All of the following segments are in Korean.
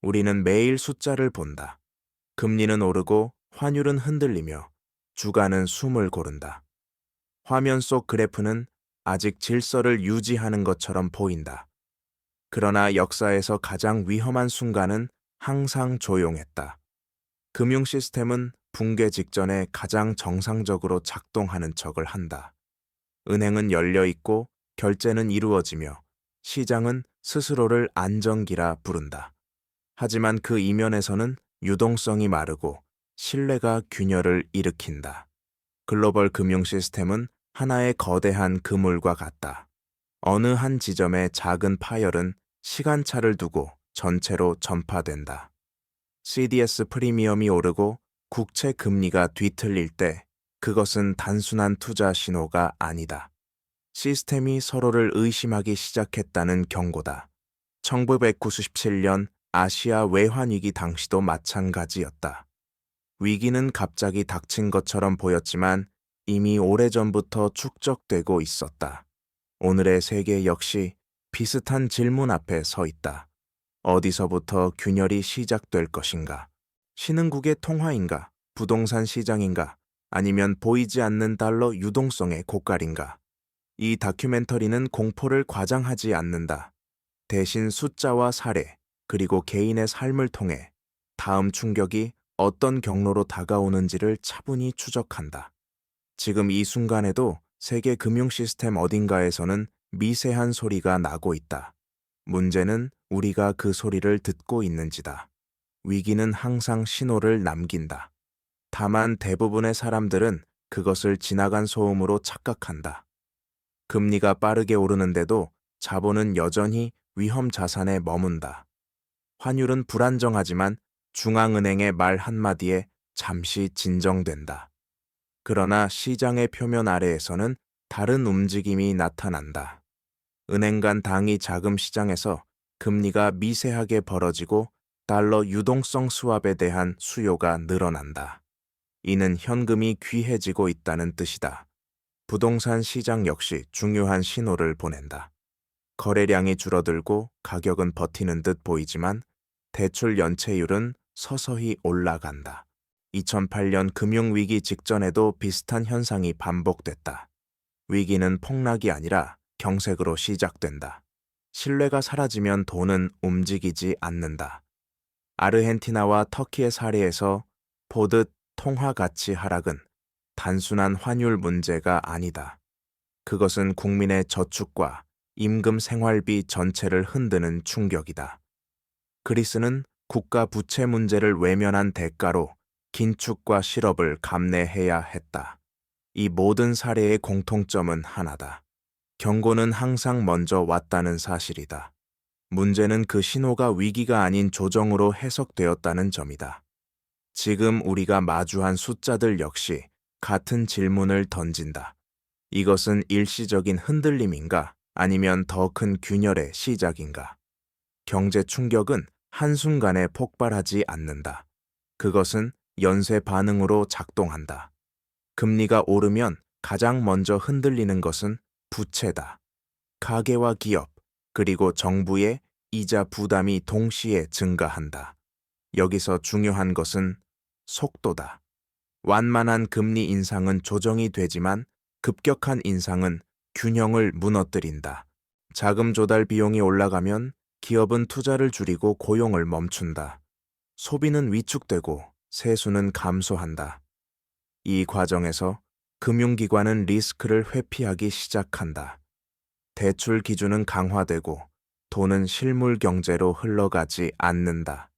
우리는 매일 숫자를 본다. 금리는 오르고 환율은 흔들리며 주가는 숨을 고른다. 화면 속 그래프는 아직 질서를 유지하는 것처럼 보인다. 그러나 역사에서 가장 위험한 순간은 항상 조용했다. 금융 시스템은 붕괴 직전에 가장 정상적으로 작동하는 척을 한다. 은행은 열려 있고 결제는 이루어지며 시장은 스스로를 안정기라 부른다. 하지만 그 이면에서는 유동성이 마르고 신뢰가 균열을 일으킨다. 글로벌 금융 시스템은 하나의 거대한 그물과 같다. 어느 한 지점의 작은 파열은 시간차를 두고 전체로 전파된다. CDS 프리미엄이 오르고 국채 금리가 뒤틀릴 때 그것은 단순한 투자 신호가 아니다. 시스템이 서로를 의심하기 시작했다는 경고다. 1997년 아시아 외환위기 당시도 마찬가지였다. 위기는 갑자기 닥친 것처럼 보였지만 이미 오래전부터 축적되고 있었다. 오늘의 세계 역시 비슷한 질문 앞에 서 있다. 어디서부터 균열이 시작될 것인가? 신흥국의 통화인가? 부동산 시장인가? 아니면 보이지 않는 달러 유동성의 고갈인가? 이 다큐멘터리는 공포를 과장하지 않는다. 대신 숫자와 사례, 그리고 개인의 삶을 통해 다음 충격이 어떤 경로로 다가오는지를 차분히 추적한다. 지금 이 순간에도 세계 금융 시스템 어딘가에서는 미세한 소리가 나고 있다. 문제는 우리가 그 소리를 듣고 있는지다. 위기는 항상 신호를 남긴다. 다만 대부분의 사람들은 그것을 지나간 소음으로 착각한다. 금리가 빠르게 오르는데도 자본은 여전히 위험 자산에 머문다. 환율은 불안정하지만 중앙은행의 말 한마디에 잠시 진정된다. 그러나 시장의 표면 아래에서는 다른 움직임이 나타난다. 은행 간 당위 자금 시장에서 금리가 미세하게 벌어지고 달러 유동성 스왑에 대한 수요가 늘어난다. 이는 현금이 귀해지고 있다는 뜻이다. 부동산 시장 역시 중요한 신호를 보낸다. 거래량이 줄어들고 가격은 버티는 듯 보이지만 대출 연체율은 서서히 올라간다. 2008년 금융위기 직전에도 비슷한 현상이 반복됐다. 위기는 폭락이 아니라 경색으로 시작된다. 신뢰가 사라지면 돈은 움직이지 않는다. 아르헨티나와 터키의 사례에서 보듯 통화 가치 하락은 단순한 환율 문제가 아니다. 그것은 국민의 저축과 임금 생활비 전체를 흔드는 충격이다. 그리스는 국가 부채 문제를 외면한 대가로 긴축과 실업을 감내해야 했다. 이 모든 사례의 공통점은 하나다. 경고는 항상 먼저 왔다는 사실이다. 문제는 그 신호가 위기가 아닌 조정으로 해석되었다는 점이다. 지금 우리가 마주한 숫자들 역시 같은 질문을 던진다. 이것은 일시적인 흔들림인가? 아니면 더 큰 균열의 시작인가? 경제 충격은 한순간에 폭발하지 않는다. 그것은 연쇄 반응으로 작동한다. 금리가 오르면 가장 먼저 흔들리는 것은 부채다. 가계와 기업, 그리고 정부의 이자 부담이 동시에 증가한다. 여기서 중요한 것은 속도다. 완만한 금리 인상은 조정이 되지만 급격한 인상은 균형을 무너뜨린다. 자금 조달 비용이 올라가면 기업은 투자를 줄이고 고용을 멈춘다. 소비는 위축되고 세수는 감소한다. 이 과정에서 금융기관은 리스크를 회피하기 시작한다. 대출 기준은 강화되고 돈은 실물 경제로 흘러가지 않는다.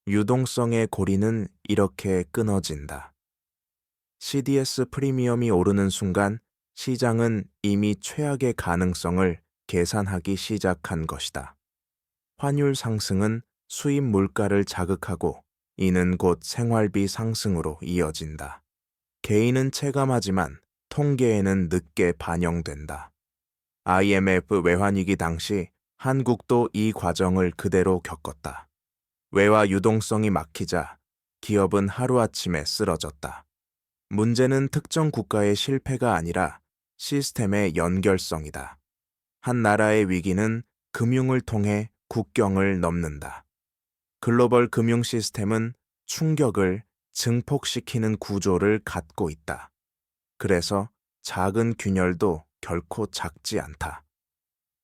유동성의 고리는 이렇게 끊어진다. CDS 프리미엄이 오르는 순간 시장은 이미 최악의 가능성을 계산하기 시작한 것이다. 환율 상승은 수입 물가를 자극하고 이는 곧 생활비 상승으로 이어진다. 개인은 체감하지만 통계에는 늦게 반영된다. IMF 외환위기 당시 한국도 이 과정을 그대로 겪었다. 외화 유동성이 막히자 기업은 하루아침에 쓰러졌다. 문제는 특정 국가의 실패가 아니라 시스템의 연결성이다. 한 나라의 위기는 금융을 통해 국경을 넘는다. 글로벌 금융 시스템은 충격을 증폭시키는 구조를 갖고 있다. 그래서 작은 균열도 결코 작지 않다.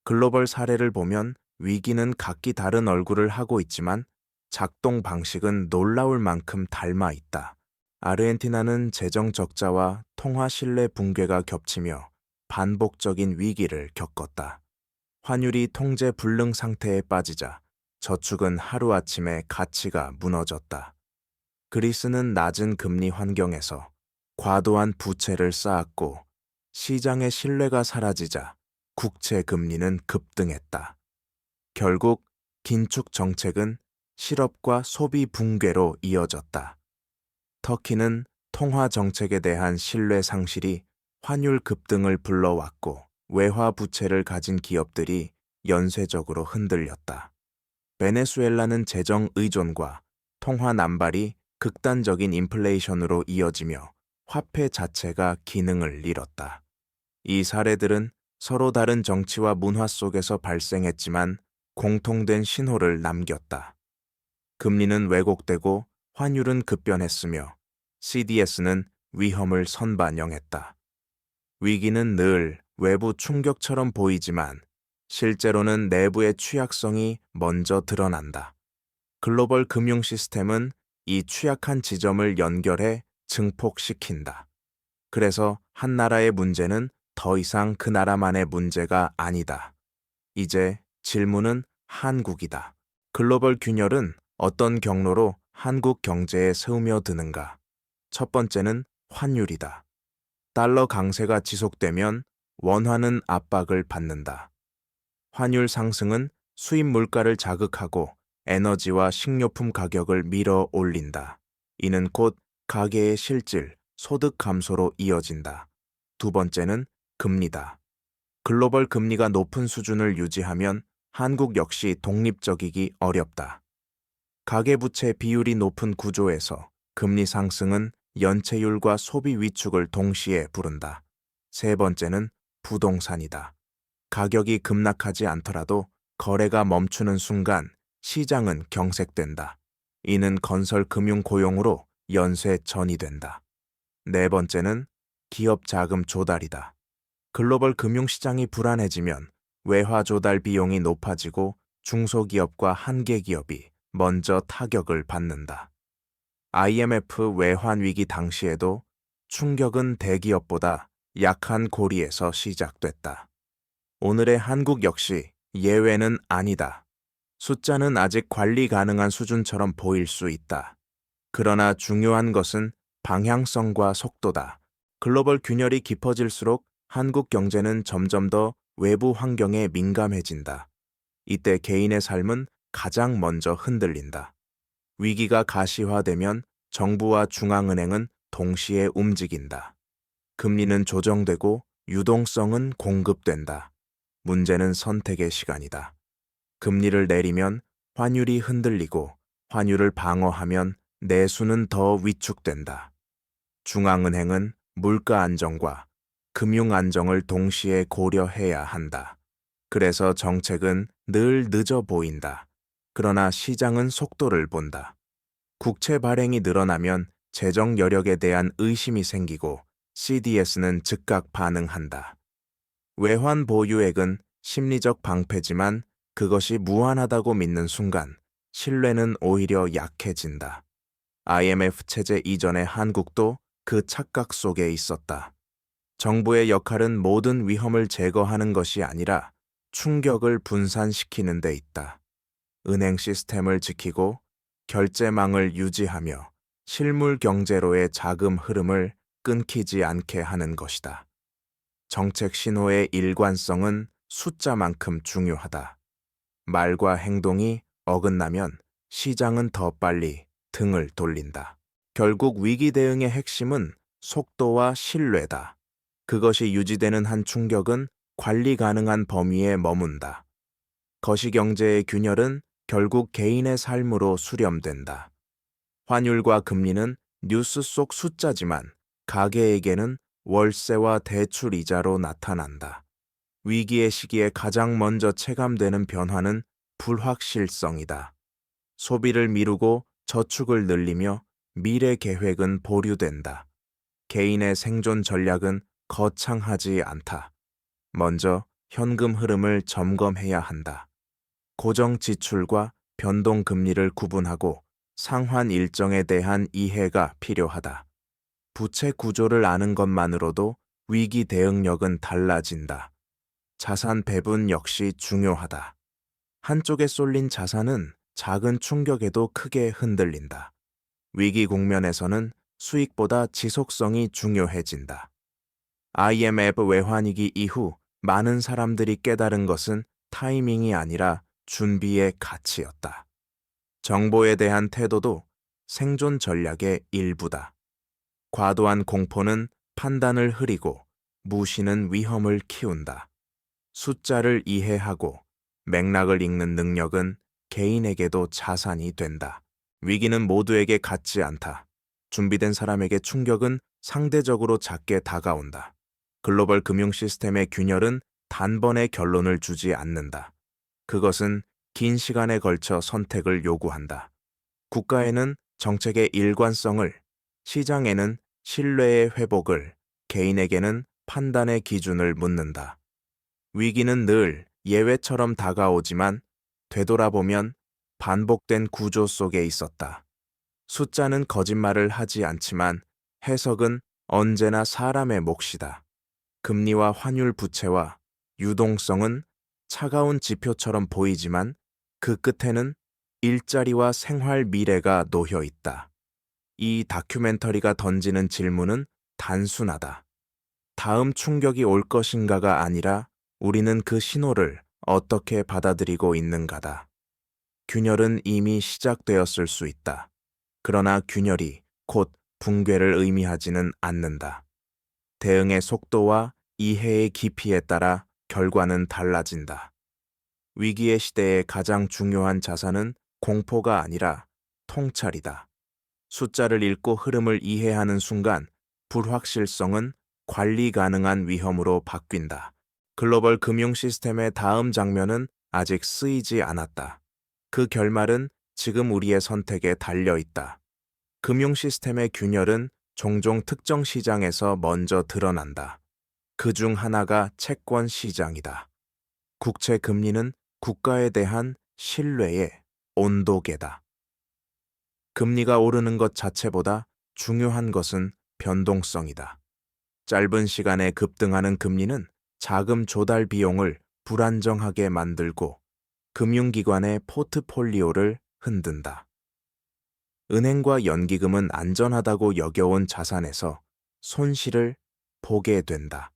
글로벌 사례를 보면 위기는 각기 다른 얼굴을 하고 있지만 작동 방식은 놀라울 만큼 닮아 있다. 아르헨티나는 재정 적자와 통화 신뢰 붕괴가 겹치며 반복적인 위기를 겪었다. 환율이 통제 불능 상태에 빠지자 저축은 하루아침에 가치가 무너졌다. 그리스는 낮은 금리 환경에서 과도한 부채를 쌓았고 시장의 신뢰가 사라지자 국채 금리는 급등했다. 결국 긴축 정책은 실업과 소비 붕괴로 이어졌다. 터키는 통화 정책에 대한 신뢰 상실이 환율 급등을 불러왔고 외화 부채를 가진 기업들이 연쇄적으로 흔들렸다. 베네수엘라는 재정 의존과 통화 남발이 극단적인 인플레이션으로 이어지며 화폐 자체가 기능을 잃었다. 이 사례들은 서로 다른 정치와 문화 속에서 발생했지만 공통된 신호를 남겼다. 금리는 왜곡되고 환율은 급변했으며 CDS는 위험을 선반영했다. 위기는 늘 외부 충격처럼 보이지만 실제로는 내부의 취약성이 먼저 드러난다. 글로벌 금융 시스템은 이 취약한 지점을 연결해 증폭시킨다. 그래서 한 나라의 문제는 더 이상 그 나라만의 문제가 아니다. 이제 질문은 한국이다. 글로벌 균열은 어떤 경로로 한국 경제에 스며드는가? 첫 번째는 환율이다. 달러 강세가 지속되면 원화는 압박을 받는다. 환율 상승은 수입 물가를 자극하고 에너지와 식료품 가격을 밀어 올린다. 이는 곧 가계의 실질, 소득 감소로 이어진다. 두 번째는 금리다. 글로벌 금리가 높은 수준을 유지하면 한국 역시 독립적이기 어렵다. 가계부채 비율이 높은 구조에서 금리 상승은 연체율과 소비 위축을 동시에 부른다. 세 번째는 부동산이다. 가격이 급락하지 않더라도 거래가 멈추는 순간 시장은 경색된다. 이는 건설 금융 고용으로 연쇄 전이된다. 네 번째는 기업 자금 조달이다. 글로벌 금융시장이 불안해지면 외화 조달 비용이 높아지고 중소기업과 한계기업이 먼저 타격을 받는다. IMF 외환 위기 당시에도 충격은 대기업보다 약한 고리에서 시작됐다. 오늘의 한국 역시 예외는 아니다. 숫자는 아직 관리 가능한 수준처럼 보일 수 있다. 그러나 중요한 것은 방향성과 속도다. 글로벌 균열이 깊어질수록 한국 경제는 점점 더 외부 환경에 민감해진다. 이때 개인의 삶은 가장 먼저 흔들린다. 위기가 가시화되면 정부와 중앙은행은 동시에 움직인다. 금리는 조정되고 유동성은 공급된다. 문제는 선택의 시간이다. 금리를 내리면 환율이 흔들리고 환율을 방어하면 내수는 더 위축된다. 중앙은행은 물가 안정과 금융 안정을 동시에 고려해야 한다. 그래서 정책은 늘 늦어 보인다. 그러나 시장은 속도를 본다. 국채 발행이 늘어나면 재정 여력에 대한 의심이 생기고 CDS는 즉각 반응한다. 외환 보유액은 심리적 방패지만 그것이 무한하다고 믿는 순간 신뢰는 오히려 약해진다. IMF 체제 이전의 한국도 그 착각 속에 있었다. 정부의 역할은 모든 위험을 제거하는 것이 아니라 충격을 분산시키는 데 있다. 은행 시스템을 지키고 결제망을 유지하며 실물 경제로의 자금 흐름을 끊기지 않게 하는 것이다. 정책 신호의 일관성은 숫자만큼 중요하다. 말과 행동이 어긋나면 시장은 더 빨리 등을 돌린다. 결국 위기 대응의 핵심은 속도와 신뢰다. 그것이 유지되는 한 충격은 관리 가능한 범위에 머문다. 거시경제의 균열은 결국 개인의 삶으로 수렴된다. 환율과 금리는 뉴스 속 숫자지만 가계에게는 월세와 대출 이자로 나타난다. 위기의 시기에 가장 먼저 체감되는 변화는 불확실성이다. 소비를 미루고 저축을 늘리며 미래 계획은 보류된다. 개인의 생존 전략은 거창하지 않다. 먼저 현금 흐름을 점검해야 한다. 고정 지출과 변동 금리를 구분하고 상환 일정에 대한 이해가 필요하다. 부채 구조를 아는 것만으로도 위기 대응력은 달라진다. 자산 배분 역시 중요하다. 한쪽에 쏠린 자산은 작은 충격에도 크게 흔들린다. 위기 국면에서는 수익보다 지속성이 중요해진다. IMF 외환위기 이후 많은 사람들이 깨달은 것은 타이밍이 아니라 준비의 가치였다. 정보에 대한 태도도 생존 전략의 일부다. 과도한 공포는 판단을 흐리고 무시는 위험을 키운다. 숫자를 이해하고 맥락을 읽는 능력은 개인에게도 자산이 된다. 위기는 모두에게 같지 않다. 준비된 사람에게 충격은 상대적으로 작게 다가온다. 글로벌 금융 시스템의 균열은 단번에 결론을 주지 않는다. 그것은 긴 시간에 걸쳐 선택을 요구한다. 국가에는 정책의 일관성을, 시장에는 신뢰의 회복을, 개인에게는 판단의 기준을 묻는다. 위기는 늘 예외처럼 다가오지만 되돌아보면 반복된 구조 속에 있었다. 숫자는 거짓말을 하지 않지만 해석은 언제나 사람의 몫이다. 금리와 환율 부채와 유동성은 차가운 지표처럼 보이지만 그 끝에는 일자리와 생활 미래가 놓여 있다. 이 다큐멘터리가 던지는 질문은 단순하다. 다음 충격이 올 것인가가 아니라 우리는 그 신호를 어떻게 받아들이고 있는가다. 균열은 이미 시작되었을 수 있다. 그러나 균열이 곧 붕괴를 의미하지는 않는다. 대응의 속도와 이해의 깊이에 따라 결과는 달라진다. 위기의 시대에 가장 중요한 자산은 공포가 아니라 통찰이다. 숫자를 읽고 흐름을 이해하는 순간 불확실성은 관리 가능한 위험으로 바뀐다. 글로벌 금융 시스템의 다음 장면은 아직 쓰이지 않았다. 그 결말은 지금 우리의 선택에 달려 있다. 금융 시스템의 균열은 종종 특정 시장에서 먼저 드러난다. 그 중 하나가 채권 시장이다. 국채 금리는 국가에 대한 신뢰의 온도계다. 금리가 오르는 것 자체보다 중요한 것은 변동성이다. 짧은 시간에 급등하는 금리는 자금 조달 비용을 불안정하게 만들고 금융기관의 포트폴리오를 흔든다. 은행과 연기금은 안전하다고 여겨온 자산에서 손실을 보게 된다.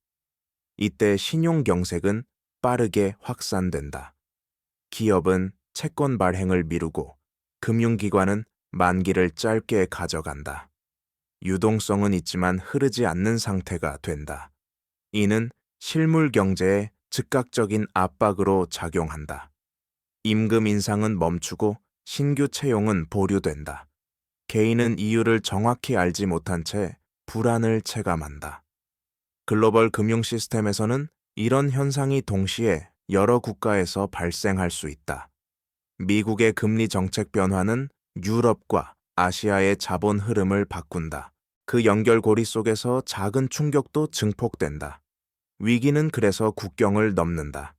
이때 신용경색은 빠르게 확산된다. 기업은 채권 발행을 미루고 금융기관은 만기를 짧게 가져간다. 유동성은 있지만 흐르지 않는 상태가 된다. 이는 실물 경제에 즉각적인 압박으로 작용한다. 임금 인상은 멈추고 신규 채용은 보류된다. 개인은 이유를 정확히 알지 못한 채 불안을 체감한다. 글로벌 금융 시스템에서는 이런 현상이 동시에 여러 국가에서 발생할 수 있다. 미국의 금리 정책 변화는 유럽과 아시아의 자본 흐름을 바꾼다. 그 연결고리 속에서 작은 충격도 증폭된다. 위기는 그래서 국경을 넘는다.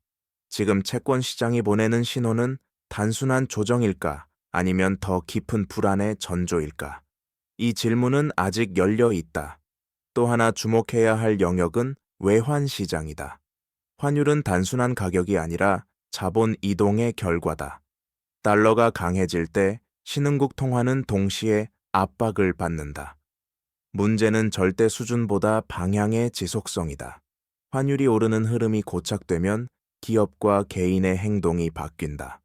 지금 채권 시장이 보내는 신호는 단순한 조정일까 아니면 더 깊은 불안의 전조일까? 이 질문은 아직 열려 있다. 또 하나 주목해야 할 영역은 외환 시장이다. 환율은 단순한 가격이 아니라 자본 이동의 결과다. 달러가 강해질 때 신흥국 통화는 동시에 압박을 받는다. 문제는 절대 수준보다 방향의 지속성이다. 환율이 오르는 흐름이 고착되면 기업과 개인의 행동이 바뀐다.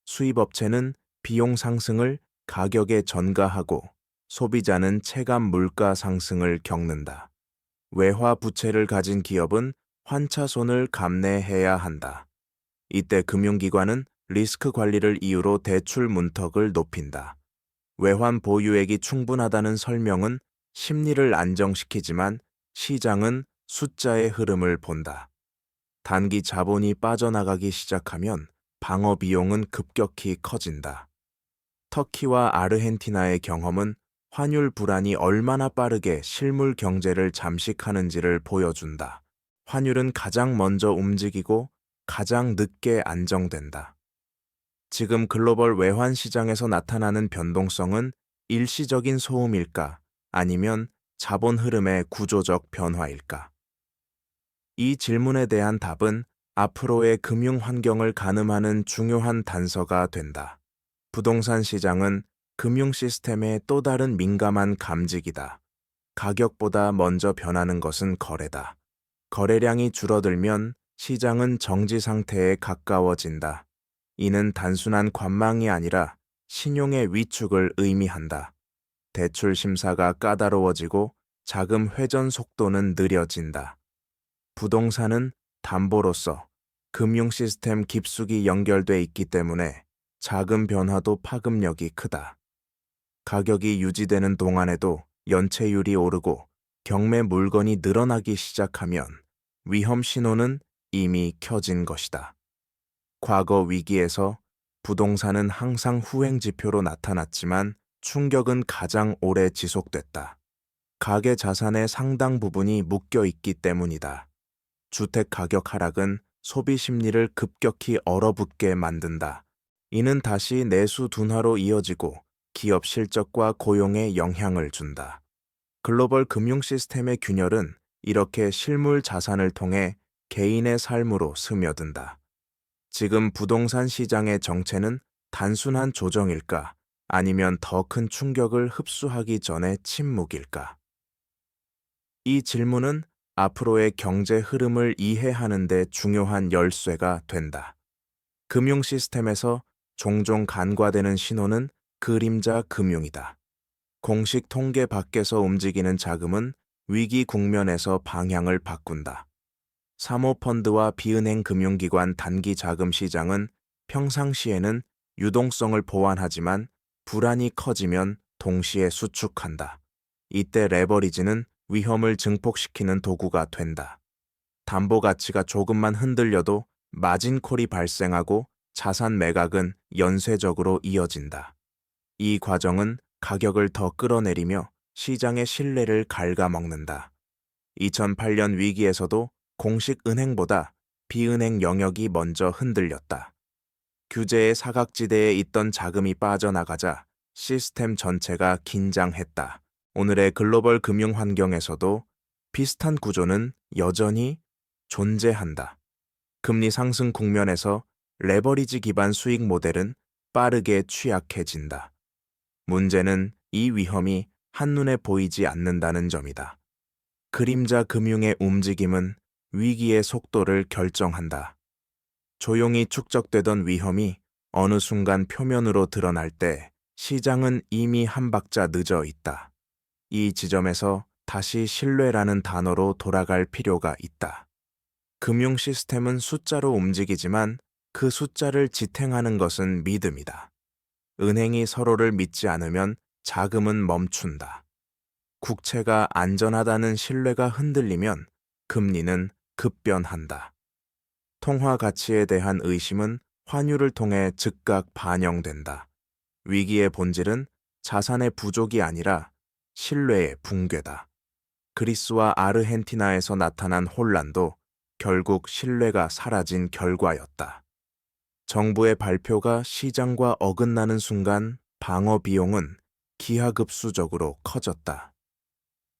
수입업체는 비용 상승을 가격에 전가하고 소비자는 체감 물가 상승을 겪는다. 외화 부채를 가진 기업은 환차손을 감내해야 한다. 이때 금융기관은 리스크 관리를 이유로 대출 문턱을 높인다. 외환 보유액이 충분하다는 설명은 심리를 안정시키지만 시장은 숫자의 흐름을 본다. 단기 자본이 빠져나가기 시작하면 방어 비용은 급격히 커진다. 터키와 아르헨티나의 경험은 환율 불안이 얼마나 빠르게 실물 경제를 잠식하는지를 보여준다. 환율은 가장 먼저 움직이고 가장 늦게 안정된다. 지금 글로벌 외환 시장에서 나타나는 변동성은 일시적인 소음일까? 아니면 자본 흐름의 구조적 변화일까? 이 질문에 대한 답은 앞으로의 금융 환경을 가늠하는 중요한 단서가 된다. 부동산 시장은 금융 시스템의 또 다른 민감한 감지기다. 가격보다 먼저 변하는 것은 거래다. 거래량이 줄어들면 시장은 정지 상태에 가까워진다. 이는 단순한 관망이 아니라 신용의 위축을 의미한다. 대출 심사가 까다로워지고 자금 회전 속도는 느려진다. 부동산은 담보로서 금융 시스템 깊숙이 연결돼 있기 때문에 작은 변화도 파급력이 크다. 가격이 유지되는 동안에도 연체율이 오르고 경매 물건이 늘어나기 시작하면 위험 신호는 이미 켜진 것이다. 과거 위기에서 부동산은 항상 후행 지표로 나타났지만 충격은 가장 오래 지속됐다. 가계 자산의 상당 부분이 묶여 있기 때문이다. 주택 가격 하락은 소비 심리를 급격히 얼어붙게 만든다. 이는 다시 내수 둔화로 이어지고 기업 실적과 고용에 영향을 준다. 글로벌 금융 시스템의 균열은 이렇게 실물 자산을 통해 개인의 삶으로 스며든다. 지금 부동산 시장의 정체는 단순한 조정일까? 아니면 더 큰 충격을 흡수하기 전에 침묵일까? 이 질문은 앞으로의 경제 흐름을 이해하는 데 중요한 열쇠가 된다. 금융 시스템에서 종종 간과되는 신호는 그림자 금융이다. 공식 통계 밖에서 움직이는 자금은 위기 국면에서 방향을 바꾼다. 사모펀드와 비은행 금융기관 단기 자금 시장은 평상시에는 유동성을 보완하지만 불안이 커지면 동시에 수축한다. 이때 레버리지는 위험을 증폭시키는 도구가 된다. 담보 가치가 조금만 흔들려도 마진콜이 발생하고 자산 매각은 연쇄적으로 이어진다. 이 과정은 가격을 더 끌어내리며 시장의 신뢰를 갉아먹는다. 2008년 위기에서도 공식 은행보다 비은행 영역이 먼저 흔들렸다. 규제의 사각지대에 있던 자금이 빠져나가자 시스템 전체가 긴장했다. 오늘의 글로벌 금융 환경에서도 비슷한 구조는 여전히 존재한다. 금리 상승 국면에서 레버리지 기반 수익 모델은 빠르게 취약해진다. 문제는 이 위험이 한눈에 보이지 않는다는 점이다. 그림자 금융의 움직임은 위기의 속도를 결정한다. 조용히 축적되던 위험이 어느 순간 표면으로 드러날 때 시장은 이미 한 박자 늦어 있다. 이 지점에서 다시 신뢰라는 단어로 돌아갈 필요가 있다. 금융 시스템은 숫자로 움직이지만 그 숫자를 지탱하는 것은 믿음이다. 은행이 서로를 믿지 않으면 자금은 멈춘다. 국채가 안전하다는 신뢰가 흔들리면 금리는 급변한다. 통화 가치에 대한 의심은 환율을 통해 즉각 반영된다. 위기의 본질은 자산의 부족이 아니라 신뢰의 붕괴다. 그리스와 아르헨티나에서 나타난 혼란도 결국 신뢰가 사라진 결과였다. 정부의 발표가 시장과 어긋나는 순간 방어 비용은 기하급수적으로 커졌다.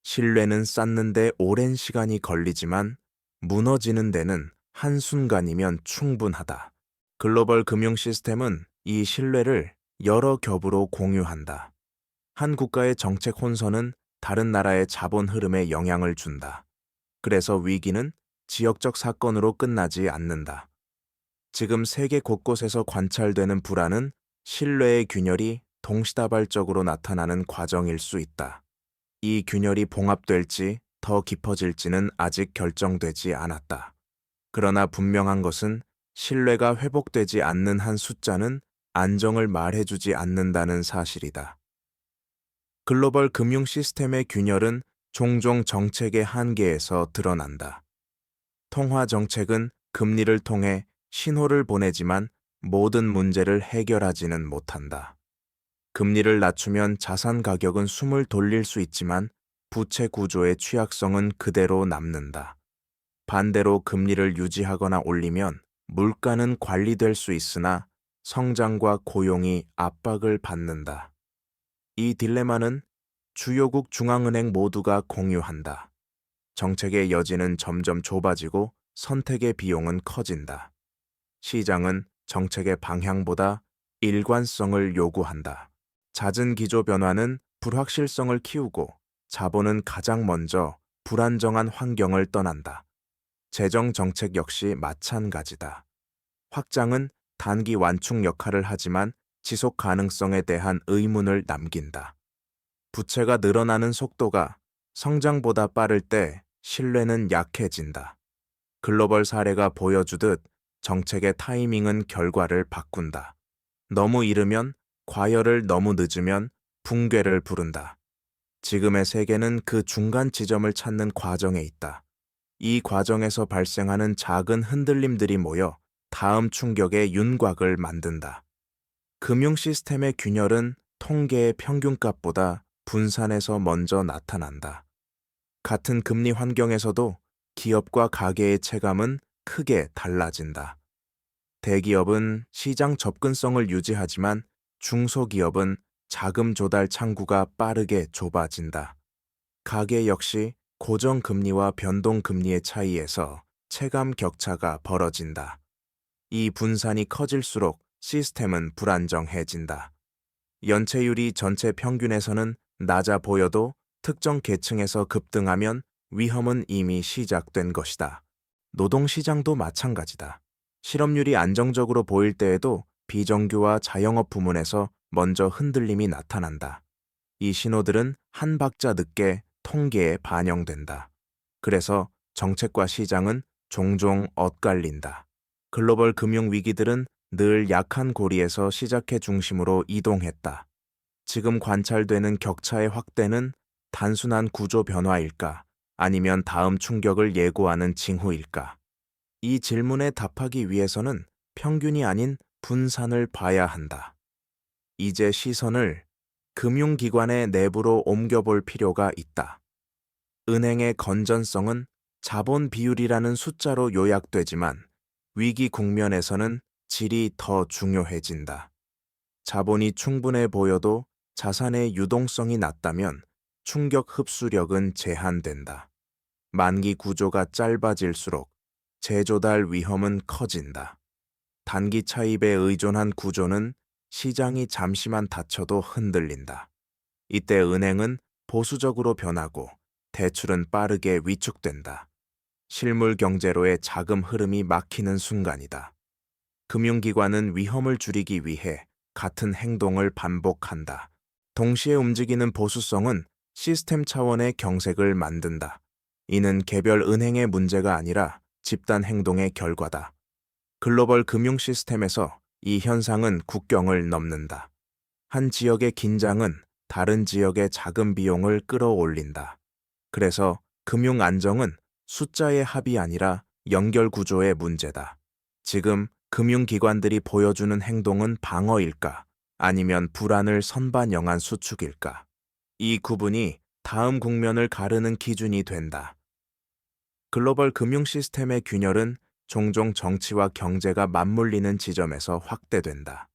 신뢰는 쌓는데 오랜 시간이 걸리지만 무너지는 데는 한순간이면 충분하다. 글로벌 금융 시스템은 이 신뢰를 여러 겹으로 공유한다. 한 국가의 정책 혼선은 다른 나라의 자본 흐름에 영향을 준다. 그래서 위기는 지역적 사건으로 끝나지 않는다. 지금 세계 곳곳에서 관찰되는 불안은 신뢰의 균열이 동시다발적으로 나타나는 과정일 수 있다. 이 균열이 봉합될지 더 깊어질지는 아직 결정되지 않았다. 그러나 분명한 것은 신뢰가 회복되지 않는 한 숫자는 안정을 말해주지 않는다는 사실이다. 글로벌 금융 시스템의 균열은 종종 정책의 한계에서 드러난다. 통화 정책은 금리를 통해 신호를 보내지만 모든 문제를 해결하지는 못한다. 금리를 낮추면 자산 가격은 숨을 돌릴 수 있지만 부채 구조의 취약성은 그대로 남는다. 반대로 금리를 유지하거나 올리면 물가는 관리될 수 있으나 성장과 고용이 압박을 받는다. 이 딜레마는 주요국 중앙은행 모두가 공유한다. 정책의 여지는 점점 좁아지고 선택의 비용은 커진다. 시장은 정책의 방향보다 일관성을 요구한다. 잦은 기조 변화는 불확실성을 키우고 자본은 가장 먼저 불안정한 환경을 떠난다. 재정 정책 역시 마찬가지다. 확장은 단기 완충 역할을 하지만 지속 가능성에 대한 의문을 남긴다. 부채가 늘어나는 속도가 성장보다 빠를 때 신뢰는 약해진다. 글로벌 사례가 보여주듯 정책의 타이밍은 결과를 바꾼다. 너무 이르면 과열을, 너무 늦으면 붕괴를 부른다. 지금의 세계는 그 중간 지점을 찾는 과정에 있다. 이 과정에서 발생하는 작은 흔들림들이 모여 다음 충격의 윤곽을 만든다. 금융 시스템의 균열은 통계의 평균값보다 분산해서 먼저 나타난다. 같은 금리 환경에서도 기업과 가계의 체감은 크게 달라진다. 대기업은 시장 접근성을 유지하지만 중소기업은 자금 조달 창구가 빠르게 좁아진다. 가계 역시 고정금리와 변동금리의 차이에서 체감 격차가 벌어진다. 이 분산이 커질수록 시스템은 불안정해진다. 연체율이 전체 평균에서는 낮아 보여도 특정 계층에서 급등하면 위험은 이미 시작된 것이다. 노동시장도 마찬가지다. 실업률이 안정적으로 보일 때에도 비정규와 자영업 부문에서 먼저 흔들림이 나타난다. 이 신호들은 한 박자 늦게 통계에 반영된다. 그래서 정책과 시장은 종종 엇갈린다. 글로벌 금융 위기들은 늘 약한 고리에서 시작해 중심으로 이동했다. 지금 관찰되는 격차의 확대는 단순한 구조 변화일까? 아니면 다음 충격을 예고하는 징후일까? 이 질문에 답하기 위해서는 평균이 아닌 분산을 봐야 한다. 이제 시선을 금융기관의 내부로 옮겨볼 필요가 있다. 은행의 건전성은 자본 비율이라는 숫자로 요약되지만 위기 국면에서는 질이 더 중요해진다. 자본이 충분해 보여도 자산의 유동성이 낮다면 충격 흡수력은 제한된다. 만기 구조가 짧아질수록 재조달 위험은 커진다. 단기 차입에 의존한 구조는 시장이 잠시만 닫혀도 흔들린다. 이때 은행은 보수적으로 변하고 대출은 빠르게 위축된다. 실물 경제로의 자금 흐름이 막히는 순간이다. 금융기관은 위험을 줄이기 위해 같은 행동을 반복한다. 동시에 움직이는 보수성은 시스템 차원의 경색을 만든다. 이는 개별 은행의 문제가 아니라 집단 행동의 결과다. 글로벌 금융 시스템에서 이 현상은 국경을 넘는다. 한 지역의 긴장은 다른 지역의 자금 비용을 끌어올린다. 그래서 금융 안정은 숫자의 합이 아니라 연결 구조의 문제다. 지금 금융기관들이 보여주는 행동은 방어일까? 아니면 불안을 선반영한 수축일까? 이 구분이 다음 국면을 가르는 기준이 된다. 글로벌 금융 시스템의 균열은 종종 정치와 경제가 맞물리는 지점에서 확대된다.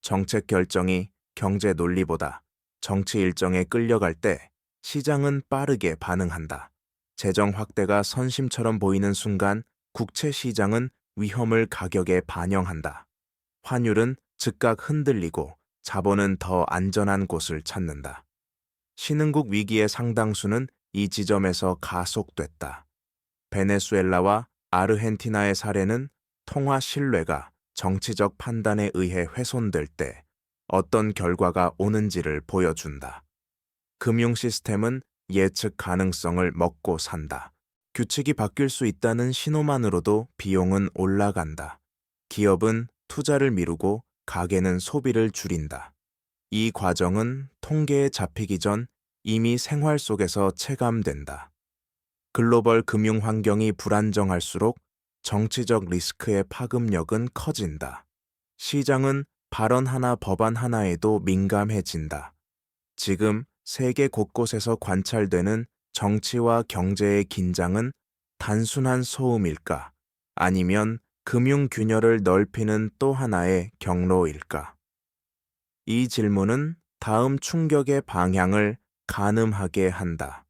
정책 결정이 경제 논리보다 정치 일정에 끌려갈 때 시장은 빠르게 반응한다. 재정 확대가 선심처럼 보이는 순간 국채 시장은 위험을 가격에 반영한다. 환율은 즉각 흔들리고 자본은 더 안전한 곳을 찾는다. 신흥국 위기의 상당수는 이 지점에서 가속됐다. 베네수엘라와 아르헨티나의 사례는 통화 신뢰가 정치적 판단에 의해 훼손될 때 어떤 결과가 오는지를 보여준다. 금융 시스템은 예측 가능성을 먹고 산다. 규칙이 바뀔 수 있다는 신호만으로도 비용은 올라간다. 기업은 투자를 미루고 가게는 소비를 줄인다. 이 과정은 통계에 잡히기 전 이미 생활 속에서 체감된다. 글로벌 금융 환경이 불안정할수록 정치적 리스크의 파급력은 커진다. 시장은 발언 하나, 법안 하나에도 민감해진다. 지금 세계 곳곳에서 관찰되는 정치와 경제의 긴장은 단순한 소음일까? 아니면 금융 균열을 넓히는 또 하나의 경로일까? 이 질문은 다음 충격의 방향을 가늠하게 한다.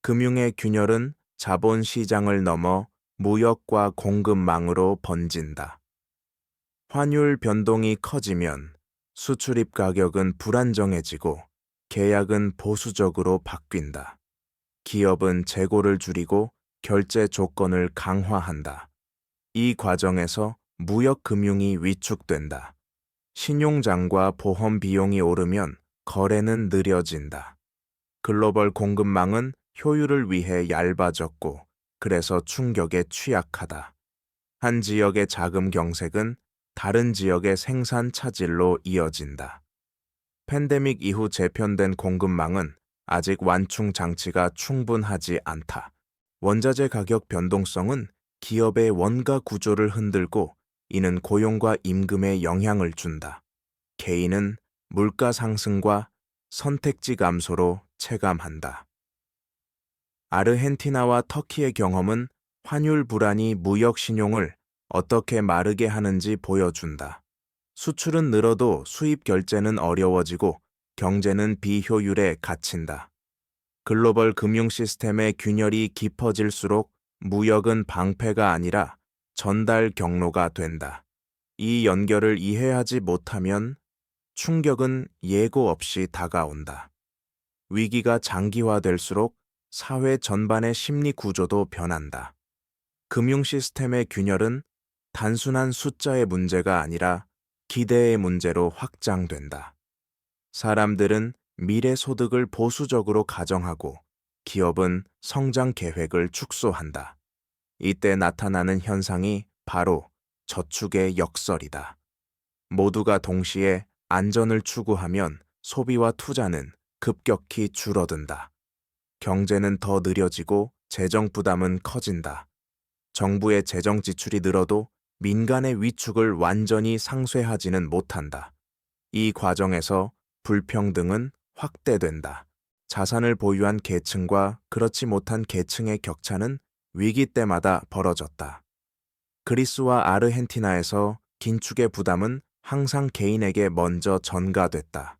금융의 균열은 자본 시장을 넘어 무역과 공급망으로 번진다. 환율 변동이 커지면 수출입 가격은 불안정해지고 계약은 보수적으로 바뀐다. 기업은 재고를 줄이고 결제 조건을 강화한다. 이 과정에서 무역 금융이 위축된다. 신용장과 보험 비용이 오르면 거래는 느려진다. 글로벌 공급망은 효율을 위해 얇아졌고 그래서 충격에 취약하다. 한 지역의 자금 경색은 다른 지역의 생산 차질로 이어진다. 팬데믹 이후 재편된 공급망은 아직 완충 장치가 충분하지 않다. 원자재 가격 변동성은 기업의 원가 구조를 흔들고 이는 고용과 임금에 영향을 준다. 개인은 물가 상승과 선택지 감소로 체감한다. 아르헨티나와 터키의 경험은 환율 불안이 무역 신용을 어떻게 마르게 하는지 보여준다. 수출은 늘어도 수입 결제는 어려워지고 경제는 비효율에 갇힌다. 글로벌 금융 시스템의 균열이 깊어질수록 무역은 방패가 아니라 전달 경로가 된다. 이 연결을 이해하지 못하면 충격은 예고 없이 다가온다. 위기가 장기화될수록 사회 전반의 심리 구조도 변한다. 금융 시스템의 균열은 단순한 숫자의 문제가 아니라 기대의 문제로 확장된다. 사람들은 미래 소득을 보수적으로 가정하고 기업은 성장 계획을 축소한다. 이때 나타나는 현상이 바로 저축의 역설이다. 모두가 동시에 안전을 추구하면 소비와 투자는 급격히 줄어든다. 경제는 더 느려지고 재정 부담은 커진다. 정부의 재정 지출이 늘어도 민간의 위축을 완전히 상쇄하지는 못한다. 이 과정에서 불평등은 확대된다. 자산을 보유한 계층과 그렇지 못한 계층의 격차는 위기 때마다 벌어졌다. 그리스와 아르헨티나에서 긴축의 부담은 항상 개인에게 먼저 전가됐다.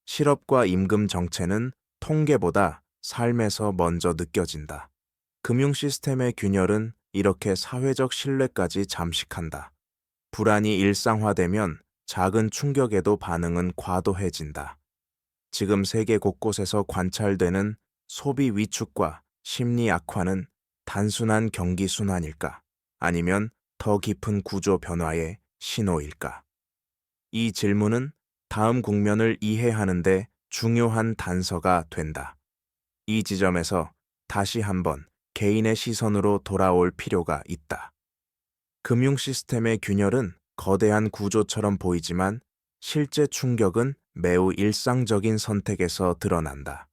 실업과 임금 정체는 통계보다 삶에서 먼저 느껴진다. 금융 시스템의 균열은 이렇게 사회적 신뢰까지 잠식한다. 불안이 일상화되면 작은 충격에도 반응은 과도해진다. 지금 세계 곳곳에서 관찰되는 소비 위축과 심리 악화는 단순한 경기 순환일까? 아니면 더 깊은 구조 변화의 신호일까? 이 질문은 다음 국면을 이해하는 데 중요한 단서가 된다. 이 지점에서 다시 한번 개인의 시선으로 돌아올 필요가 있다. 금융 시스템의 균열은 거대한 구조처럼 보이지만 실제 충격은 매우 일상적인 선택에서 드러난다.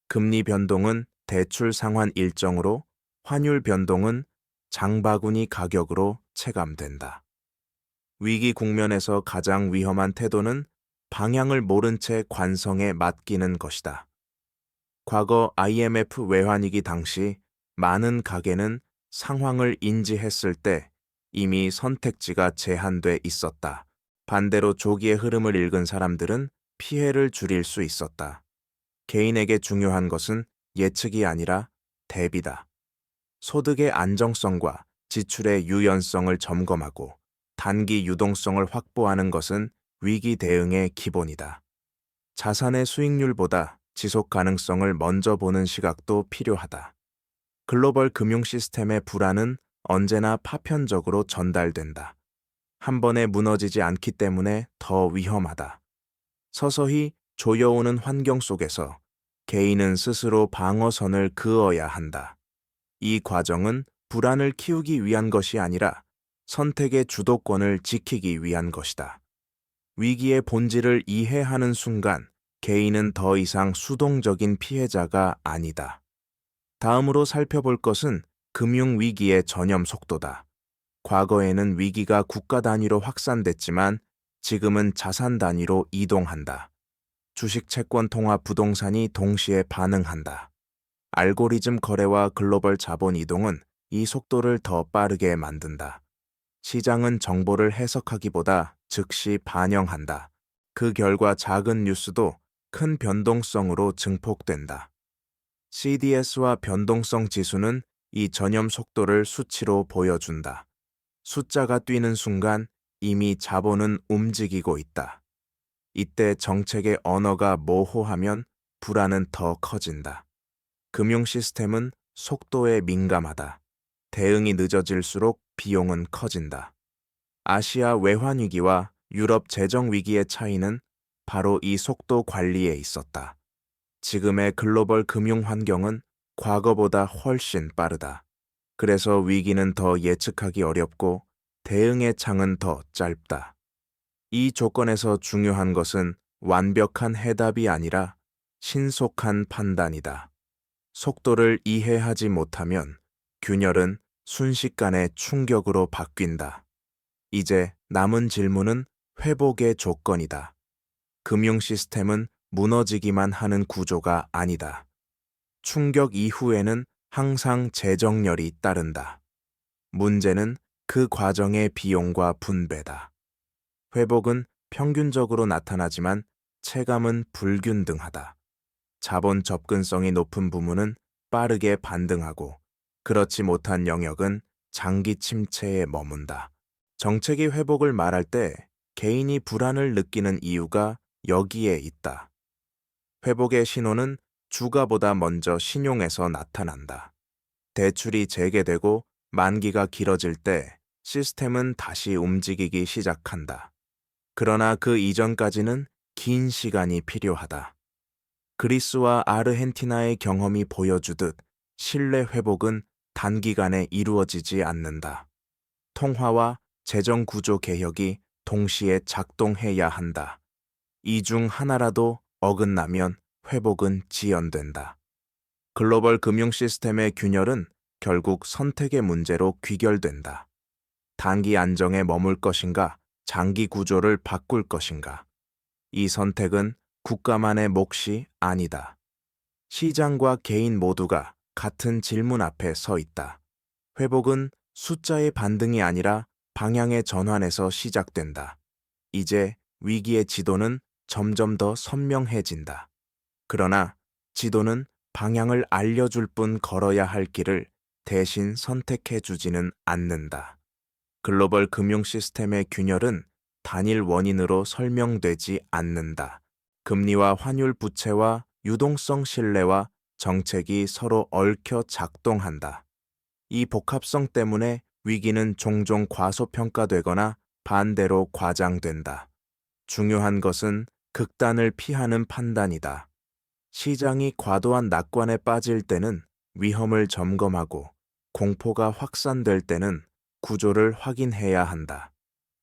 금리 변동은 대출 상환 일정으로, 환율 변동은 장바구니 가격으로 체감된다. 위기 국면에서 가장 위험한 태도는 방향을 모른 채 관성에 맡기는 것이다. 과거 IMF 외환위기 당시 많은 가게는 상황을 인지했을 때 이미 선택지가 제한돼 있었다. 반대로 조기의 흐름을 읽은 사람들은 피해를 줄일 수 있었다. 개인에게 중요한 것은 예측이 아니라 대비다. 소득의 안정성과 지출의 유연성을 점검하고 단기 유동성을 확보하는 것은 위기 대응의 기본이다. 자산의 수익률보다 지속 가능성을 먼저 보는 시각도 필요하다. 글로벌 금융 시스템의 불안은 언제나 파편적으로 전달된다. 한 번에 무너지지 않기 때문에 더 위험하다. 서서히 조여오는 환경 속에서 개인은 스스로 방어선을 그어야 한다. 이 과정은 불안을 키우기 위한 것이 아니라 선택의 주도권을 지키기 위한 것이다. 위기의 본질을 이해하는 순간 개인은 더 이상 수동적인 피해자가 아니다. 다음으로 살펴볼 것은 금융위기의 전염 속도다. 과거에는 위기가 국가 단위로 확산됐지만 지금은 자산 단위로 이동한다. 주식, 채권, 통화, 부동산이 동시에 반응한다. 알고리즘 거래와 글로벌 자본 이동은 이 속도를 더 빠르게 만든다. 시장은 정보를 해석하기보다 즉시 반영한다. 그 결과 작은 뉴스도 큰 변동성으로 증폭된다. CDS와 변동성 지수는 이 전염 속도를 수치로 보여준다. 숫자가 뛰는 순간 이미 자본은 움직이고 있다. 이때 정책의 언어가 모호하면 불안은 더 커진다. 금융 시스템은 속도에 민감하다. 대응이 늦어질수록 비용은 커진다. 아시아 외환 위기와 유럽 재정 위기의 차이는 바로 이 속도 관리에 있었다. 지금의 글로벌 금융 환경은 과거보다 훨씬 빠르다. 그래서 위기는 더 예측하기 어렵고 대응의 창은 더 짧다. 이 조건에서 중요한 것은 완벽한 해답이 아니라 신속한 판단이다. 속도를 이해하지 못하면 균열은 순식간에 충격으로 바뀐다. 이제 남은 질문은 회복의 조건이다. 금융 시스템은 무너지기만 하는 구조가 아니다. 충격 이후에는 항상 재정렬이 따른다. 문제는 그 과정의 비용과 분배다. 회복은 평균적으로 나타나지만 체감은 불균등하다. 자본 접근성이 높은 부문은 빠르게 반등하고 그렇지 못한 영역은 장기 침체에 머문다. 정책이 회복을 말할 때 개인이 불안을 느끼는 이유가 여기에 있다. 회복의 신호는 주가보다 먼저 신용에서 나타난다. 대출이 재개되고 만기가 길어질 때 시스템은 다시 움직이기 시작한다. 그러나 그 이전까지는 긴 시간이 필요하다. 그리스와 아르헨티나의 경험이 보여주듯 신뢰 회복은 단기간에 이루어지지 않는다. 통화와 재정 구조 개혁이 동시에 작동해야 한다. 이 중 하나라도 어긋나면 회복은 지연된다. 글로벌 금융 시스템의 균열은 결국 선택의 문제로 귀결된다. 단기 안정에 머물 것인가, 장기 구조를 바꿀 것인가. 이 선택은 국가만의 몫이 아니다. 시장과 개인 모두가 같은 질문 앞에 서 있다. 회복은 숫자의 반등이 아니라 방향의 전환에서 시작된다. 이제 위기의 지도는 점점 더 선명해진다. 그러나 지도는 방향을 알려줄 뿐 걸어야 할 길을 대신 선택해주지는 않는다. 글로벌 금융 시스템의 균열은 단일 원인으로 설명되지 않는다. 금리와 환율 부채와 유동성 신뢰와 정책이 서로 얽혀 작동한다. 이 복합성 때문에 위기는 종종 과소평가되거나 반대로 과장된다. 중요한 것은 극단을 피하는 판단이다. 시장이 과도한 낙관에 빠질 때는 위험을 점검하고 공포가 확산될 때는 구조를 확인해야 한다.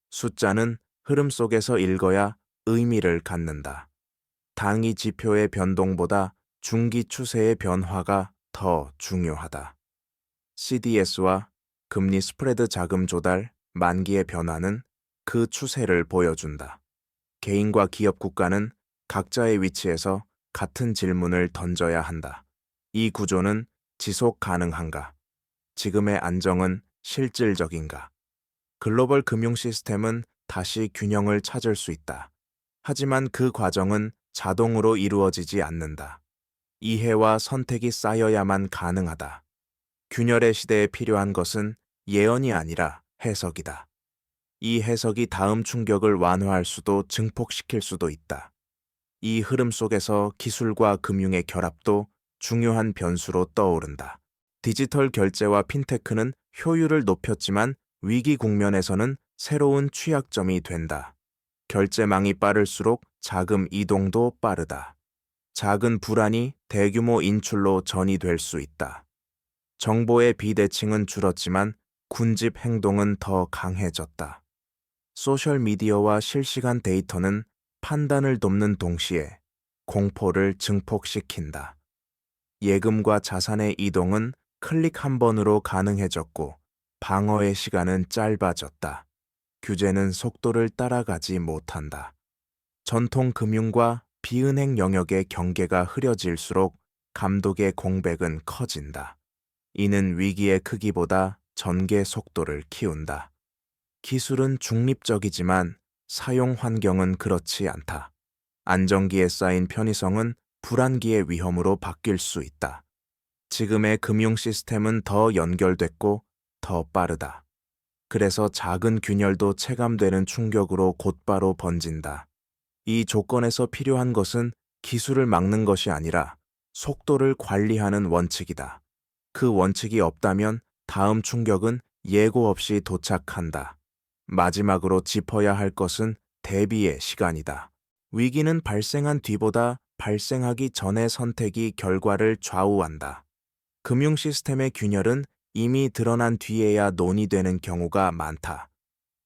숫자는 흐름 속에서 읽어야 의미를 갖는다. 단기 지표의 변동보다 중기 추세의 변화가 더 중요하다. CDS와 금리 스프레드 자금 조달, 만기의 변화는 그 추세를 보여준다. 개인과 기업 국가는 각자의 위치에서 같은 질문을 던져야 한다. 이 구조는 지속 가능한가? 지금의 안정은 실질적인가? 글로벌 금융 시스템은 다시 균형을 찾을 수 있다. 하지만 그 과정은 자동으로 이루어지지 않는다. 이해와 선택이 쌓여야만 가능하다. 균열의 시대에 필요한 것은 예언이 아니라 해석이다. 이 해석이 다음 충격을 완화할 수도 증폭시킬 수도 있다. 이 흐름 속에서 기술과 금융의 결합도 중요한 변수로 떠오른다. 디지털 결제와 핀테크는 효율을 높였지만 위기 국면에서는 새로운 취약점이 된다. 결제망이 빠를수록 자금 이동도 빠르다. 작은 불안이 대규모 인출로 전이될 수 있다. 정보의 비대칭은 줄었지만 군집 행동은 더 강해졌다. 소셜미디어와 실시간 데이터는 판단을 돕는 동시에 공포를 증폭시킨다. 예금과 자산의 이동은 클릭 한 번으로 가능해졌고 방어의 시간은 짧아졌다. 규제는 속도를 따라가지 못한다. 전통 금융과 비은행 영역의 경계가 흐려질수록 감독의 공백은 커진다. 이는 위기의 크기보다 전개 속도를 키운다. 기술은 중립적이지만 사용 환경은 그렇지 않다. 안정기에 쌓인 편의성은 불안기의 위험으로 바뀔 수 있다. 지금의 금융 시스템은 더 연결됐고 더 빠르다. 그래서 작은 균열도 체감되는 충격으로 곧바로 번진다. 이 조건에서 필요한 것은 기술을 막는 것이 아니라 속도를 관리하는 원칙이다. 그 원칙이 없다면 다음 충격은 예고 없이 도착한다. 마지막으로 짚어야 할 것은 대비의 시간이다. 위기는 발생한 뒤보다 발생하기 전의 선택이 결과를 좌우한다. 금융 시스템의 균열은 이미 드러난 뒤에야 논의되는 경우가 많다.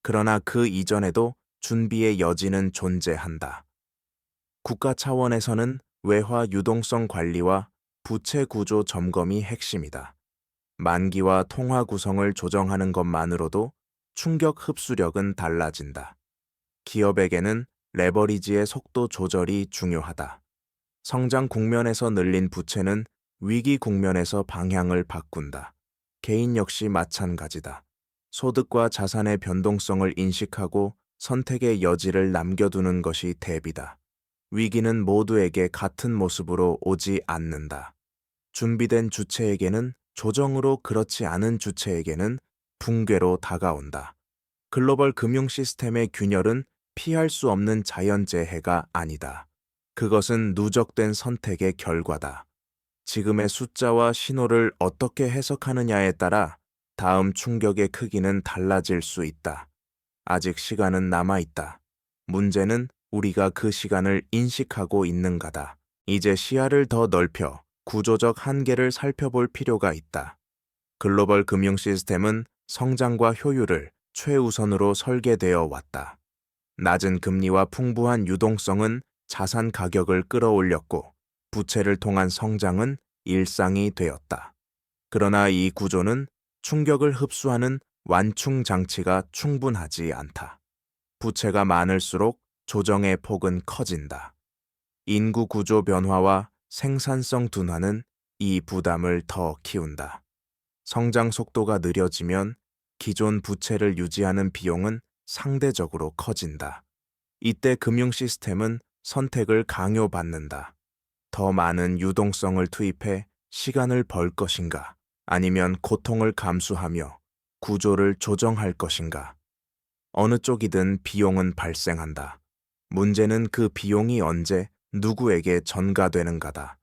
그러나 그 이전에도 준비의 여지는 존재한다. 국가 차원에서는 외화 유동성 관리와 부채 구조 점검이 핵심이다. 만기와 통화 구성을 조정하는 것만으로도 충격 흡수력은 달라진다. 기업에게는 레버리지의 속도 조절이 중요하다. 성장 국면에서 늘린 부채는 위기 국면에서 방향을 바꾼다. 개인 역시 마찬가지다. 소득과 자산의 변동성을 인식하고 선택의 여지를 남겨두는 것이 대비다. 위기는 모두에게 같은 모습으로 오지 않는다. 준비된 주체에게는 조정으로, 그렇지 않은 주체에게는 붕괴로 다가온다. 글로벌 금융 시스템의 균열은 피할 수 없는 자연재해가 아니다. 그것은 누적된 선택의 결과다. 지금의 숫자와 신호를 어떻게 해석하느냐에 따라 다음 충격의 크기는 달라질 수 있다. 아직 시간은 남아있다. 문제는 우리가 그 시간을 인식하고 있는가다. 이제 시야를 더 넓혀 구조적 한계를 살펴볼 필요가 있다. 글로벌 금융 시스템은 성장과 효율을 최우선으로 설계되어 왔다. 낮은 금리와 풍부한 유동성은 자산 가격을 끌어올렸고 부채를 통한 성장은 일상이 되었다. 그러나 이 구조는 충격을 흡수하는 완충 장치가 충분하지 않다. 부채가 많을수록 조정의 폭은 커진다. 인구 구조 변화와 생산성 둔화는 이 부담을 더 키운다. 성장 속도가 느려지면 기존 부채를 유지하는 비용은 상대적으로 커진다. 이때 금융 시스템은 선택을 강요받는다. 더 많은 유동성을 투입해 시간을 벌 것인가, 아니면 고통을 감수하며 구조를 조정할 것인가. 어느 쪽이든 비용은 발생한다. 문제는 그 비용이 언제 누구에게 전가되는가다.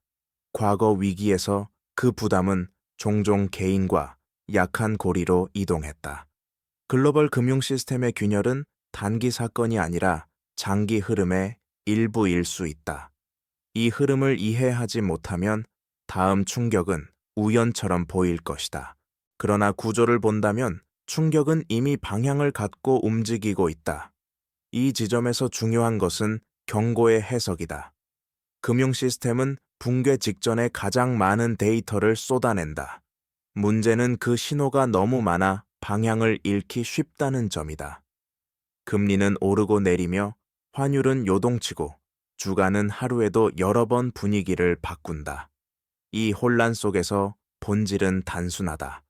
과거 위기에서 그 부담은 종종 개인과 약한 고리로 이동했다. 글로벌 금융 시스템의 균열은 단기 사건이 아니라 장기 흐름의 일부일 수 있다. 이 흐름을 이해하지 못하면 다음 충격은 우연처럼 보일 것이다. 그러나 구조를 본다면 충격은 이미 방향을 갖고 움직이고 있다. 이 지점에서 중요한 것은 경고의 해석이다. 금융 시스템은 붕괴 직전에 가장 많은 데이터를 쏟아낸다. 문제는 그 신호가 너무 많아 방향을 잃기 쉽다는 점이다. 금리는 오르고 내리며 환율은 요동치고 주가는 하루에도 여러 번 분위기를 바꾼다. 이 혼란 속에서 본질은 단순하다.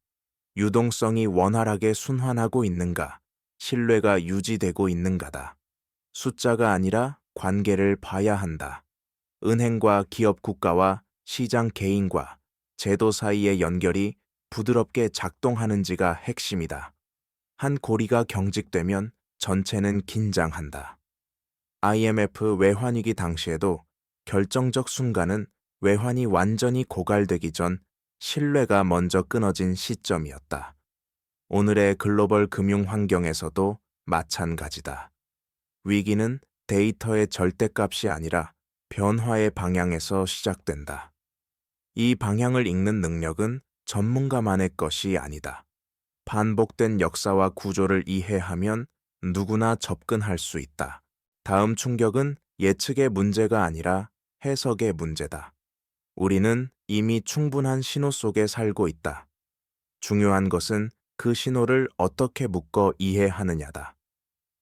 유동성이 원활하게 순환하고 있는가, 신뢰가 유지되고 있는가다. 숫자가 아니라 관계를 봐야 한다. 은행과 기업 국가와 시장 개인과 제도 사이의 연결이 부드럽게 작동하는지가 핵심이다. 한 고리가 경직되면 전체는 긴장한다. IMF 외환위기 당시에도 결정적 순간은 외환이 완전히 고갈되기 전 신뢰가 먼저 끊어진 시점이었다. 오늘의 글로벌 금융 환경에서도 마찬가지다. 위기는 데이터의 절대값이 아니라 변화의 방향에서 시작된다. 이 방향을 읽는 능력은 전문가만의 것이 아니다. 반복된 역사와 구조를 이해하면 누구나 접근할 수 있다. 다음 충격은 예측의 문제가 아니라 해석의 문제다. 우리는 이미 충분한 신호 속에 살고 있다. 중요한 것은 그 신호를 어떻게 묶어 이해하느냐다.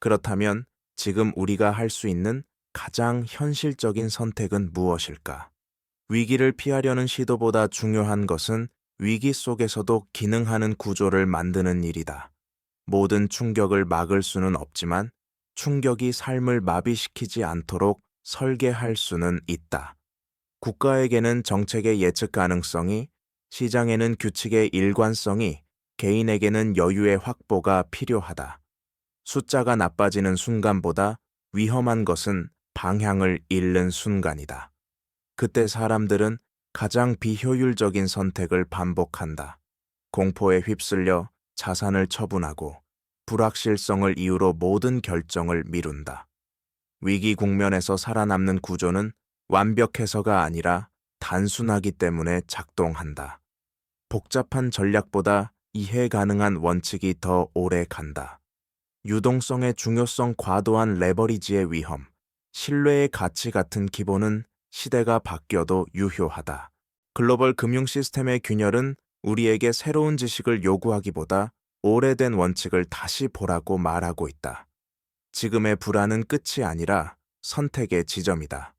그렇다면 지금 우리가 할 수 있는 가장 현실적인 선택은 무엇일까? 위기를 피하려는 시도보다 중요한 것은 위기 속에서도 기능하는 구조를 만드는 일이다. 모든 충격을 막을 수는 없지만 충격이 삶을 마비시키지 않도록 설계할 수는 있다. 국가에게는 정책의 예측 가능성이, 시장에는 규칙의 일관성이, 개인에게는 여유의 확보가 필요하다. 숫자가 나빠지는 순간보다 위험한 것은 방향을 잃는 순간이다. 그때 사람들은 가장 비효율적인 선택을 반복한다. 공포에 휩쓸려 자산을 처분하고 불확실성을 이유로 모든 결정을 미룬다. 위기 국면에서 살아남는 구조는 완벽해서가 아니라 단순하기 때문에 작동한다. 복잡한 전략보다 이해 가능한 원칙이 더 오래 간다. 유동성의 중요성, 과도한 레버리지의 위험, 신뢰의 가치 같은 기본은 시대가 바뀌어도 유효하다. 글로벌 금융 시스템의 균열은 우리에게 새로운 지식을 요구하기보다 오래된 원칙을 다시 보라고 말하고 있다. 지금의 불안은 끝이 아니라 선택의 지점이다.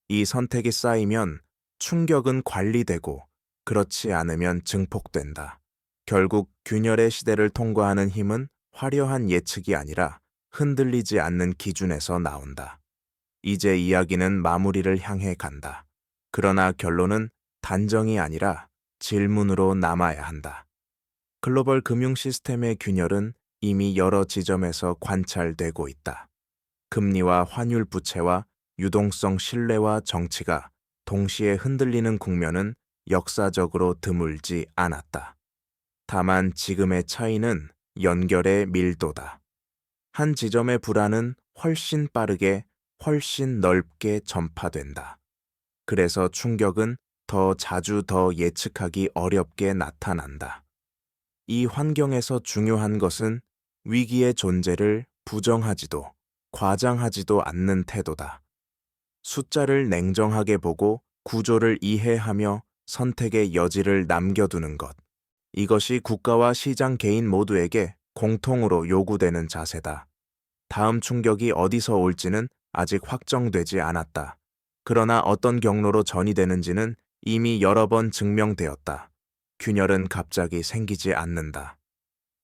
이 선택이 쌓이면 충격은 관리되고 그렇지 않으면 증폭된다. 결국 균열의 시대를 통과하는 힘은 화려한 예측이 아니라 흔들리지 않는 기준에서 나온다. 이제 이야기는 마무리를 향해 간다. 그러나 결론은 단정이 아니라 질문으로 남아야 한다. 글로벌 금융 시스템의 균열은 이미 여러 지점에서 관찰되고 있다. 금리와 환율 부채와 유동성, 신뢰와 정치가 동시에 흔들리는 국면은 역사적으로 드물지 않았다. 다만 지금의 차이는 연결의 밀도다. 한 지점의 불안은 훨씬 빠르게, 훨씬 넓게 전파된다. 그래서 충격은 더 자주, 더 예측하기 어렵게 나타난다. 이 환경에서 중요한 것은 위기의 존재를 부정하지도 과장하지도 않는 태도다. 숫자를 냉정하게 보고 구조를 이해하며 선택의 여지를 남겨두는 것. 이것이 국가와 시장, 개인 모두에게 공통으로 요구되는 자세다. 다음 충격이 어디서 올지는 아직 확정되지 않았다. 그러나 어떤 경로로 전이되는지는 이미 여러 번 증명되었다. 균열은 갑자기 생기지 않는다.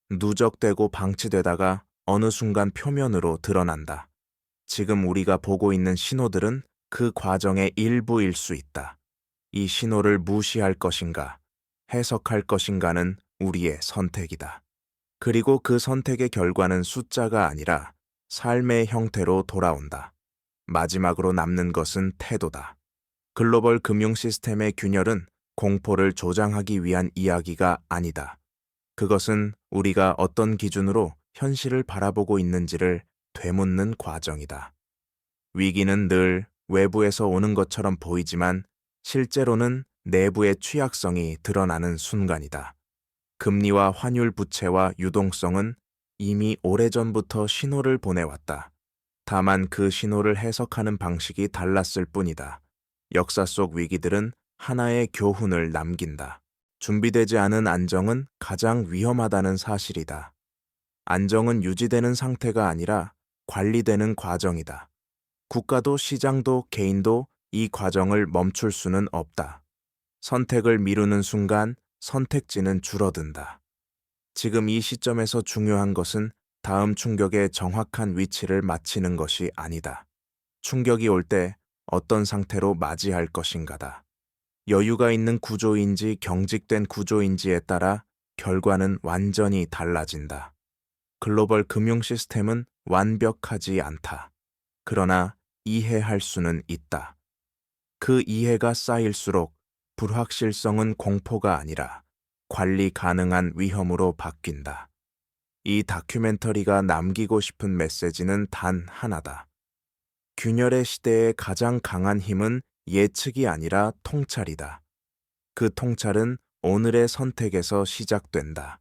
누적되고 방치되다가 어느 순간 표면으로 드러난다. 지금 우리가 보고 있는 신호들은 그 과정의 일부일 수 있다. 이 신호를 무시할 것인가, 해석할 것인가는 우리의 선택이다. 그리고 그 선택의 결과는 숫자가 아니라 삶의 형태로 돌아온다. 마지막으로 남는 것은 태도다. 글로벌 금융 시스템의 균열은 공포를 조장하기 위한 이야기가 아니다. 그것은 우리가 어떤 기준으로 현실을 바라보고 있는지를 되묻는 과정이다. 위기는 늘 외부에서 오는 것처럼 보이지만 실제로는 내부의 취약성이 드러나는 순간이다. 금리와 환율 부채와 유동성은 이미 오래전부터 신호를 보내왔다. 다만 그 신호를 해석하는 방식이 달랐을 뿐이다. 역사 속 위기들은 하나의 교훈을 남긴다. 준비되지 않은 안정은 가장 위험하다는 사실이다. 안정은 유지되는 상태가 아니라 관리되는 과정이다. 국가도 시장도 개인도 이 과정을 멈출 수는 없다. 선택을 미루는 순간 선택지는 줄어든다. 지금 이 시점에서 중요한 것은 다음 충격의 정확한 위치를 맞히는 것이 아니다. 충격이 올 때 어떤 상태로 맞이할 것인가다. 여유가 있는 구조인지 경직된 구조인지에 따라 결과는 완전히 달라진다. 글로벌 금융 시스템은 완벽하지 않다. 그러나 이해할 수는 있다. 그 이해가 쌓일수록 불확실성은 공포가 아니라 관리 가능한 위험으로 바뀐다. 이 다큐멘터리가 남기고 싶은 메시지는 단 하나다. 균열의 시대의 가장 강한 힘은 예측이 아니라 통찰이다. 그 통찰은 오늘의 선택에서 시작된다.